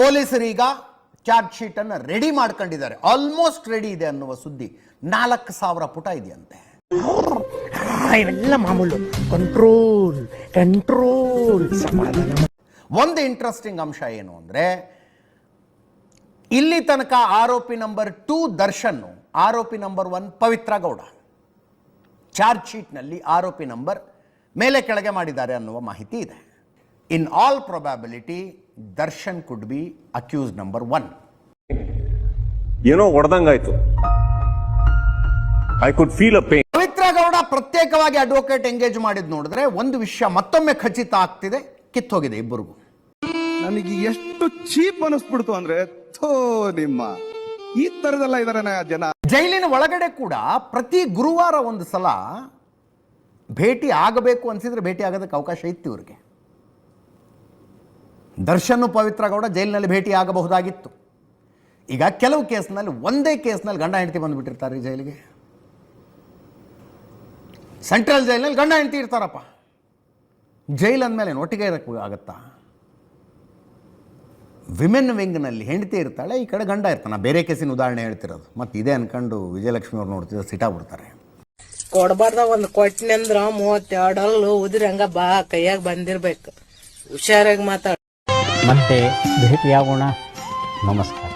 ಪೊಲೀಸರೀಗ charge sheet ಅನ್ನು ready ಮಾಡ್ಕೊಂಡಿದ್ದಾರೆ, almost ready ಇದೆ ಅನ್ನುವ ಸುದ್ದಿ. 4,000 ಪುಟ ಇದೆಯಂತೆ. ಇವೆಲ್ಲ ಮಾಮೂಲು. ಕಂಟ್ರೋಲ್ ಕಂಟ್ರೋಲ್ ಸಮಾಧಾನ. ಒಂದು ಇಂಟ್ರೆಸ್ಟಿಂಗ್ ಅಂಶ ಏನು ಅಂದರೆ, ಇಲ್ಲಿ ತನಕ ಆರೋಪಿ ನಂಬರ್ 2 ದರ್ಶನ್, ಆರೋಪಿ ನಂಬರ್ 1 ಪವಿತ್ರ ಗೌಡ. ಚಾರ್ಜ್ ಶೀಟ್ನಲ್ಲಿ ಆರೋಪಿ ನಂಬರ್ ಮೇಲೆ ಕೆಳಗೆ ಮಾಡಿದ್ದಾರೆ ಅನ್ನುವ ಮಾಹಿತಿ ಇದೆ. In all probability Darshan could be accused number 1. ಏನೋ ಹೊಡೆದಂಗಾಯ್ತು. I could feel a pain. Pavithra Gowda ಪ್ರತ್ಯೇಕವಾಗಿ ಅಡ್ವೊಕೇಟ್ ಎಂಗೇಜ್ ಮಾಡಿದ್ ನೋಡಿದ್ರೆ ಒಂದು ವಿಷಯ ಮತ್ತೊಮ್ಮೆ ಖಚಿತ ಆಗ್ತಿದೆ, ಕಿತ್ತೋಗಿದೆ ಇಬ್ಬರಿಗೂ. ನನಗೆ ಎಷ್ಟು ಚೀಪ್ ಅನಿಸ್ಬಿಡ್ತು ಅಂದ್ರೆ, ನಿಮ್ಮ ಈ ತರದೆಲ್ಲ ಇದಾರೆ ಜನ. ಜೈಲಿನ ಒಳಗಡೆ ಕೂಡ ಪ್ರತಿ ಗುರುವಾರ ಒಂದು ಸಲ ಭೇಟಿ ಆಗಬೇಕು ಅನ್ಸಿದ್ರೆ ಭೇಟಿ ಆಗೋದಕ್ಕೆ ಅವಕಾಶ ಇತ್ತು ಇವ್ರಿಗೆ. ದರ್ಶನ್ ಪವಿತ್ರ ಗೌಡ ಜೈಲಿನಲ್ಲಿ ಭೇಟಿ ಆಗಬಹುದಾಗಿತ್ತು. ಈಗ ಕೆಲವು ಕೇಸ್ನಲ್ಲಿ, ಒಂದೇ ಕೇಸ್ನಲ್ಲಿ ಗಂಡ ಹೆಂಡತಿ ಬಂದುಬಿಟ್ಟಿರ್ತಾರೆ ಈ ಜೈಲಿಗೆ. ಸೆಂಟ್ರಲ್ ಜೈಲಿನಲ್ಲಿ ಗಂಡ ಹೆಂಡತಿ ಇರ್ತಾರಪ್ಪ. ಜೈಲ್ ಅಂದಮೇಲೆ ಒಟ್ಟಿಗೆ ಇರಕ್ಕೆ ಆಗತ್ತಾ? ವಿಮೆನ್ ವಿಂಗ್ನಲ್ಲಿ ಹೆಂಡತಿ ಇರ್ತಾಳೆ, ಈ ಕಡೆ ಗಂಡ ಇರ್ತಾನೆ. ಬೇರೆ ಕೇಸಿನ ಉದಾಹರಣೆ ಹೇಳ್ತಿರೋದು. ಮತ್ತು ಇದೇ ಅನ್ಕೊಂಡು ವಿಜಯಲಕ್ಷ್ಮಿ ಅವ್ರು ನೋಡ್ತಿದ್ರೆ ಸಿಟ್ಟಾಗ್ಬಿಡ್ತಾರೆ. ಕೊಡ್ಬಾರ್ದ ಒಂದು ಕೊಟ್ಟಿನಂದ್ರ 32 ಅಲ್ಲು ಉದ್ರಿ ಹಂಗ ಬಾ ಕೈಯಾಗ ಬಂದಿರ್ಬೇಕು. ಹುಷಾರಾಗಿ ಮಾತಾಡ. ಮತ್ತೆ ಭೇಟಿಯಾಗೋಣ. ನಮಸ್ಕಾರ.